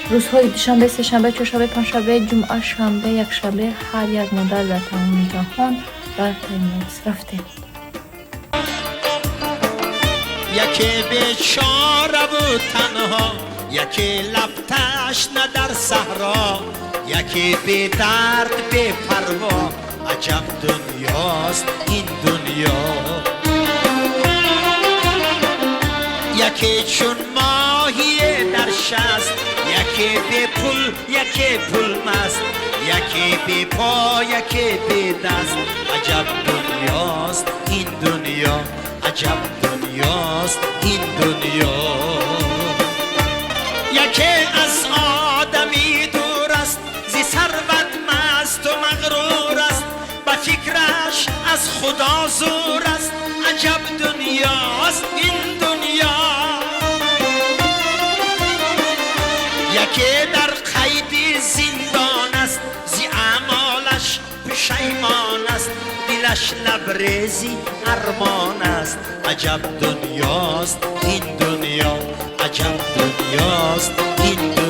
روزهای دوشنبه، سه‌شنبه، چهارشنبه، پنجشنبه، جمعه، شنبه، یکشنبه هر یک مادر در تمام جهان در تنیس رفته. یکی بیچاره و تنها، یکی لب تشنه در صحرا، یکی بی درد بی پروا. عجب دنیاست این دنیا. یکی چون ماهی در شست، یکی بی پول یکی پول مست، یکی بی پا یکی بی دست. عجب دنیاست این دنیا، عجب دنیاست این دنیا. یکی از آدمی دور است، زی ثروت مست و مغرور است، با فکرش از خدا زور است. عجب دنیاست این دنیا. یکی در قید زندان است، زی اعمالش پشیمان است، دلش لبریزی ارمان است. عجب دنیاست این دنیا، عجب دنیاست این دنیا.